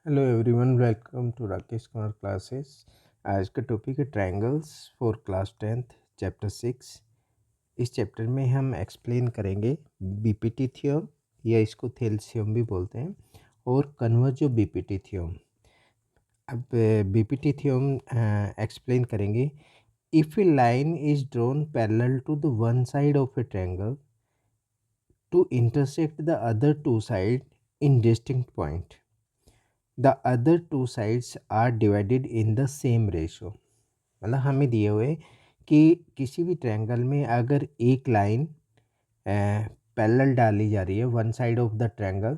Hello everyone, welcome to Rakesh Kumar classes. आज का topic है triangles for class 10th chapter 6। इस चैप्टर में हम एक्सप्लेन करेंगे बीपीटी थ्योरम या इसको थेल्स थ्योरम भी बोलते हैं और कन्वर्जो बीपीटी थ्योरम। अब बीपीटी थ्योरम एक्सप्लेन करेंगे। If a line is drawn parallel to the one side of a triangle to intersect the other two side in distinct point, the other two sides are divided in the same ratio. मतलब हमें दिए हुए कि किसी भी triangle में अगर एक लाइन पैरेलल डाली जा रही है one side of the triangle,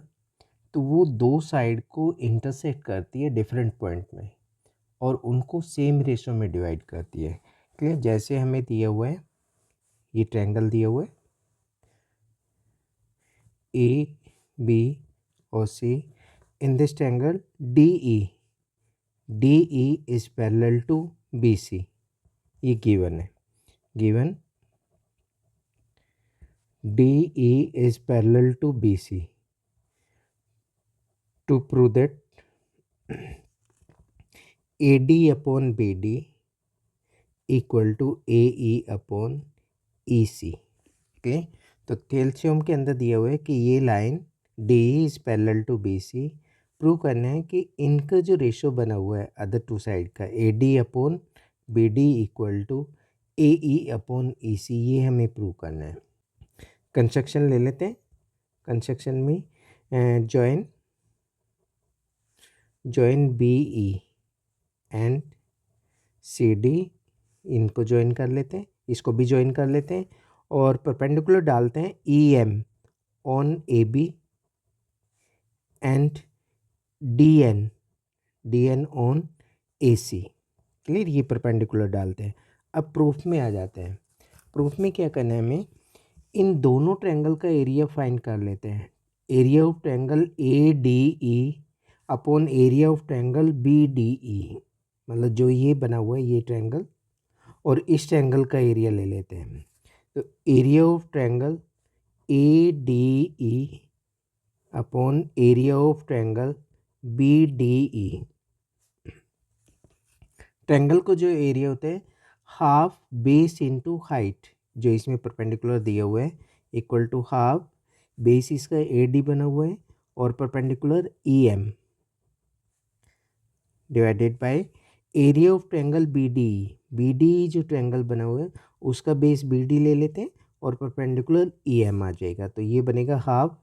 तो वो दो साइड को इंटरसेक्ट करती है डिफरेंट पॉइंट में और उनको सेम रेशो में डिवाइड करती है। क्लियर? जैसे हमें दिया हुआ है, ये ट्रायंगल दिया हुआ है ए बी और C. In this triangle DE is parallel to BC, ये गिवन है। Given DE is parallel to BC. To prove that AD upon BD equal to AE upon EC। Okay, तो थेल्सियम के अंदर दिया हुआ है कि ये line DE is parallel to BC। Prove करना है कि इनका जो रेशो बना हुआ है अदर टू साइड का AD upon BD equal to AE upon EC, ये हमें प्रूव करना है। कंस्ट्रक्शन ले लेते हैं। कंस्ट्रक्शन में जॉइन BE एंड CD, इनको ज्वाइन कर लेते हैं, इसको भी ज्वाइन कर लेते हैं और परपेंडिकुलर डालते हैं EM on AB and DN on AC। Clear? ये परपेंडिकुलर डालते हैं। अब प्रूफ में आ जाते हैं। प्रूफ में क्या करना है हमें, इन दोनों ट्रायंगल का एरिया फाइंड कर लेते हैं। Area of triangle ADE upon area of triangle BDE, मतलब जो ये बना हुआ है ये ट्रायंगल और इस ट्रायंगल का एरिया ले लेते हैं। तो area of triangle ADE upon area of triangle BDE। Triangle को जो एरिया होता है हाफ बेस इनटू हाइट, जो इसमें परपेंडिकुलर दिया हुआ है, इक्वल टू हाफ बेस इसका AD बना हुआ है और perpendicular EM divided by area of triangle BDE जो ट्रायंगल बना हुआ है उसका बेस BD ले लेते हैं और परपेंडिकुलर EM आ जाएगा, तो ये बनेगा हाफ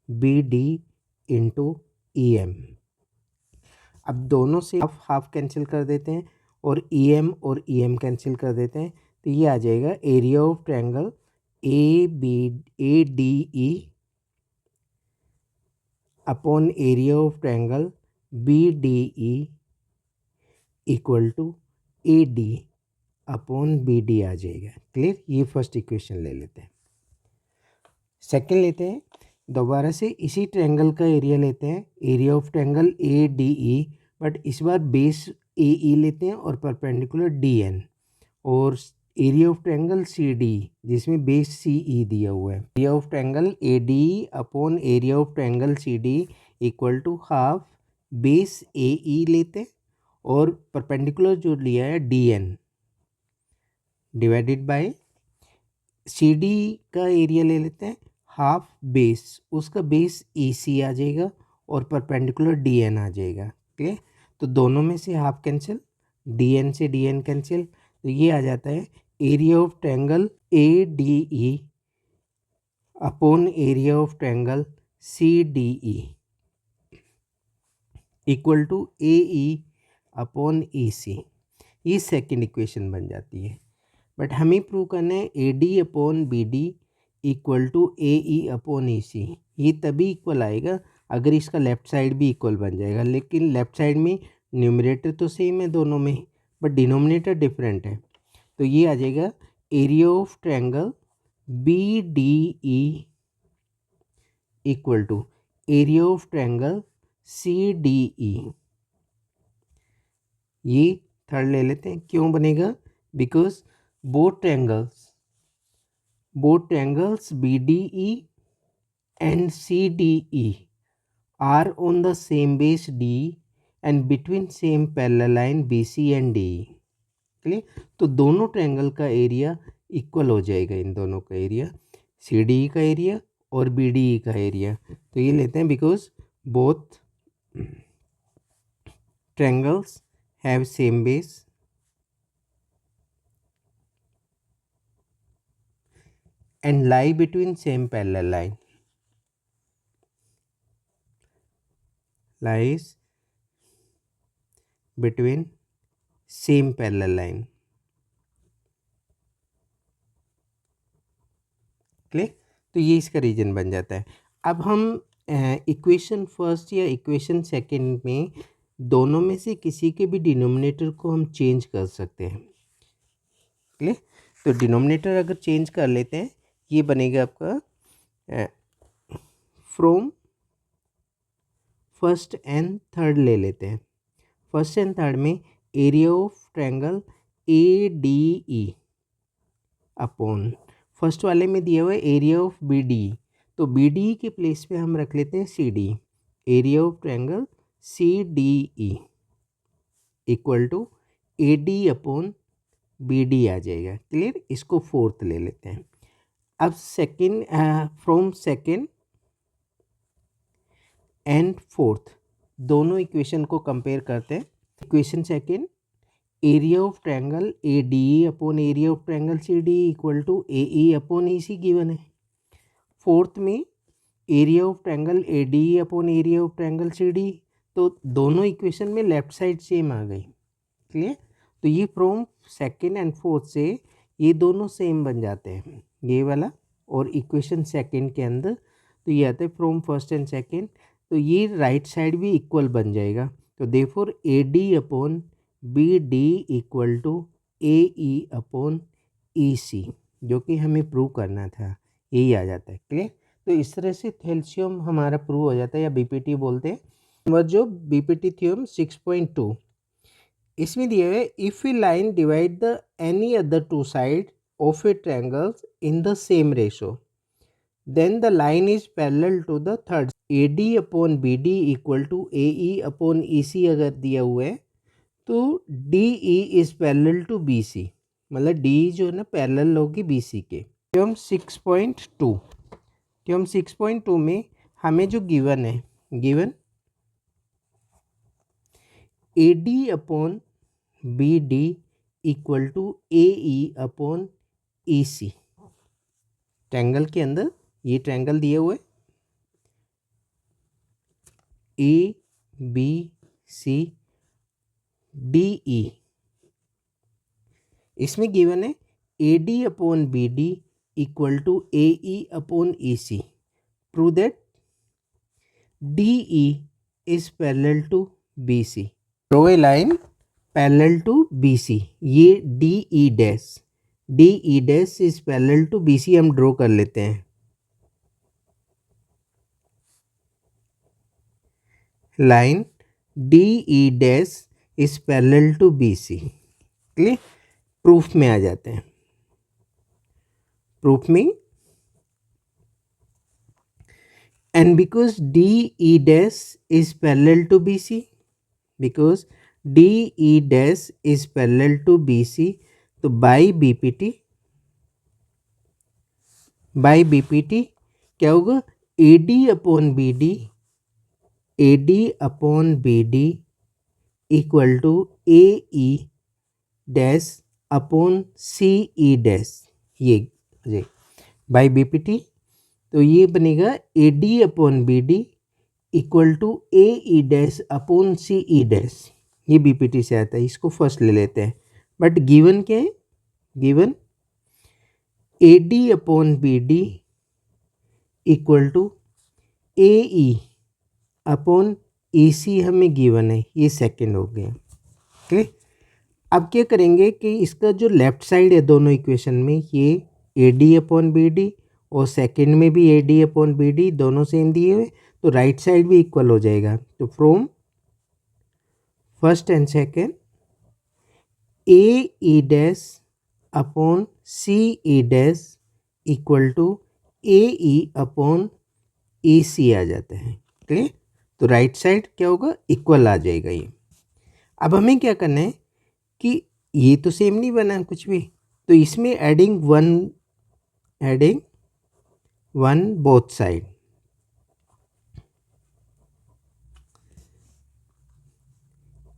BD इंटू EM। अब दोनों से हाफ कैंसिल कर देते हैं और EM कैंसिल कर देते हैं, तो ये आ जाएगा area of triangle ADE upon area of triangle BDE equal to AD upon BD आ जाएगा। क्लियर? ये फर्स्ट इक्वेशन ले लेते हैं। सेकंड लेते हैं, दोबारा से इसी ट्रायंगल का एरिया लेते हैं, area of triangle ADE, but इस बार बेस AE लेते हैं और परपेंडिकुलर DN, और एरिया ऑफ ट्रायंगल CD जिसमें बेस CE दिया हुआ है। Area of triangle ADE upon area of triangle CD equal to half base AE लेते हैं और परपेंडिकुलर जो लिया है DN डिवाइडेड बाय CD का एरिया ले लेते हैं हाफ बेस, उसका बेस EC आ जाएगा और परपेंडिकुलर DN आ जाएगा। क्लियर? तो दोनों में से हाफ कैंसिल, DN से DN कैंसिल, तो ये आ जाता है area of triangle ADE upon area of triangle CDE equal to AE upon EC। ये सेकेंड इक्वेशन बन जाती है। बट हमें प्रूव करना है AD upon BD equal to AE upon EC। ये तभी इक्वल आएगा अगर इसका लेफ्ट साइड भी इक्वल बन जाएगा, लेकिन लेफ्ट साइड में न्यूमरेटर तो सेम है दोनों में बट डिनोमिनेटर डिफरेंट है, तो ये आ जाएगा area of triangle BDE equal to area of triangle CDE। ये थर्ड ले लेते हैं। क्यों बनेगा? Because both triangles BDE and CDE are on the same base D and between same parallel line BC and DE। Clear? तो दोनों triangle का area equal हो जाएगा, इन दोनों का एरिया, CDE का एरिया और BDE का एरिया। तो ये लेते हैं because both triangles have same base and lie between same parallel line, lies between same parallel line। Clear? तो ये इसका रीजन बन जाता है। अब हम इक्वेशन फर्स्ट या इक्वेशन सेकंड में दोनों में से किसी के भी डिनोमिनेटर को हम चेंज कर सकते हैं। क्लियर? तो डिनोमिनेटर अगर चेंज कर लेते हैं, ये बनेगा आपका फ्रॉम फर्स्ट एंड थर्ड ले लेते हैं। फर्स्ट एंड थर्ड में area of triangle ADE upon first वाले में दिया हुआ है एरिया ऑफ BDE, तो BDE के प्लेस पे हम रख लेते हैं CD, area of triangle CDE equal to AD upon BD आ जाएगा। क्लियर? इसको फोर्थ ले लेते हैं। अब second, from second and fourth दोनों इक्वेशन को कंपेयर करते हैं। Equation second, area of triangle ADE upon area of triangle CDE equal to AE upon EC given है। फोर्थ में area of triangle ADE upon area of triangle CDE, तो दोनों equation में left side same आ गई। Clear? तो ये from second and fourth से ये दोनों सेम बन जाते हैं, ये वाला और इक्वेशन सेकंड के अंदर तो ये आता है फ्रॉम फर्स्ट एंड सेकंड, तो ये राइट साइड भी इक्वल बन जाएगा। तो therefore AD upon BD equal to AE upon EC, जो कि हमें प्रूव करना था, यही आ जाता है। क्लियर? तो इस तरह से थेल्सियम हमारा प्रूव हो जाता है, या BPT बोलते हैं। नंबर जो BPT थ्योरम 6.2, इसमें दिया हुआ है if a line divide the any other two side of a triangle in the same ratio, then the line is parallel to the third. AD upon BD equal to AE upon EC अगर दिया हुआ है तो DE is parallel to BC, मतलब DE जो है ना parallel होगी BC के। थ्योरम 6.2, थ्योरम 6.2 में हमें जो गिवन है, given AD upon BD equal to AE upon EC। Triangle के अंदर ये ट्रायंगल दिए हुए ABCDE, इसमें गिवन है AD upon BD equal to AE upon EC। Prove that DE is parallel to BC। Draw a line parallel to BC, ये DE dash, DE dash is parallel to BC हम draw कर लेते हैं। Line DE dash is parallel to BC। Clear? Proof में आ जाते हैं। Proof में, and because DE dash is parallel to BC, because DE dash is parallel to BC, तो by BPT क्या होगा? AD upon BD equal to AE dash upon CE dash, ये by BPT, तो ये बनेगा AD upon BD equal to AE dash upon CE dash, ये BPT से आता है, इसको फर्स्ट ले लेते हैं। बट गिवन क्या है? Given AD upon BD equal to AE upon EC हमें गिवन है, ये सेकंड हो गया। क्लियर? अब क्या करेंगे कि इसका जो लेफ्ट साइड है दोनों इक्वेशन में, ये AD अपॉन BD और सेकंड में भी AD अपॉन BD दोनों सेम दिए हुए, तो राइट साइड भी इक्वल हो जाएगा। तो from first and second AE dash upon CE dash equal to AE upon EC आ जाता है। क्लियर? तो राइट साइड क्या होगा, इक्वल आ जाएगा ये। अब हमें क्या करना है कि ये तो सेम नहीं बना कुछ भी, तो इसमें adding one both side,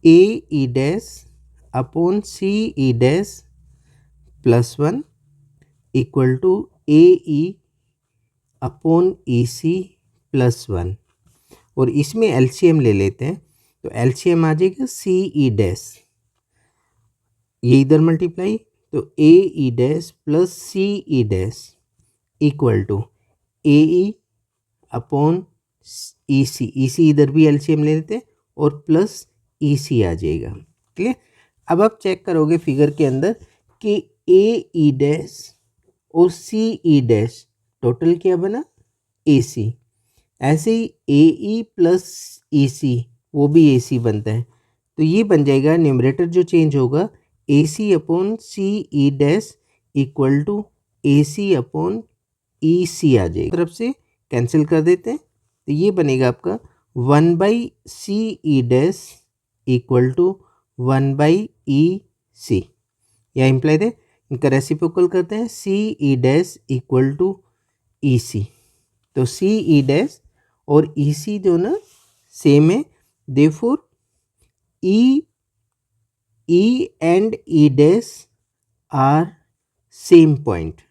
A E dash upon C E dash plus 1 equal to A E upon E C plus 1। और इसमें एलसीएम ले लेते हैं, तो एलसीएम आ जाएगा सी ई डैश, ये इधर मल्टीप्लाई, तो A E dash plus C E dash equal to A E upon E C इधर भी एलसीएम ले लेते हैं और प्लस ई सी आ जाएगा। क्लियर। अब आप चेक करोगे फिगर के अंदर कि ए ई डैश और सी ई डैश टोटल क्या बना, ए सी। ऐसे ही ए ई प्लस ई सी वो भी ए सी बनता है, तो ये बन जाएगा, न्यूमरेटर जो चेंज होगा A C upon C E dash equal to A C upon E C आ जाएगा, तरफ से कैंसिल कर देते हैं, तो ये बनेगा आपका 1/सी ई डैश इक्वल टू 1/ई सी। या इम्प्लाई है, इनका रेसिप्रोकल करते हैं, सी ई डैश इक्वल टू ई सी, तो सी ई डैश और ई सी जो ना सेम है, therefore E and E dash are same point,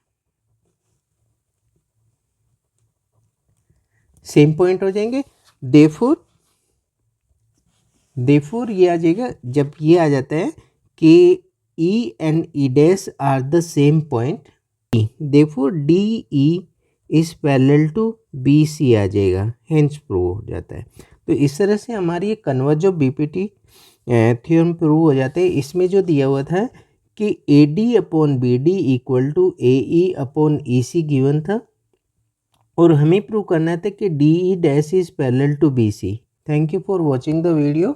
same point हो जाएंगे। देयरफॉर ये आ जाएगा, जब ये आ जाता है कि E and E dash are the same point, therefore D E is parallel to B C आ जाएगा, हेंस प्रूव हो जाता है। तो इस तरह से हमारी ये converse of BPT theorem prove हो जाते हैं। इसमें जो दिया हुआ था कि A D upon B D equal to A E upon E C given था, और हमें प्रूव करना था कि D E dash is parallel to B C. Thank you for watching the video.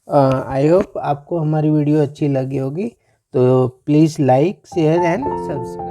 I hope आपको हमारी वीडियो अच्छी लगी होगी, तो please like share and subscribe.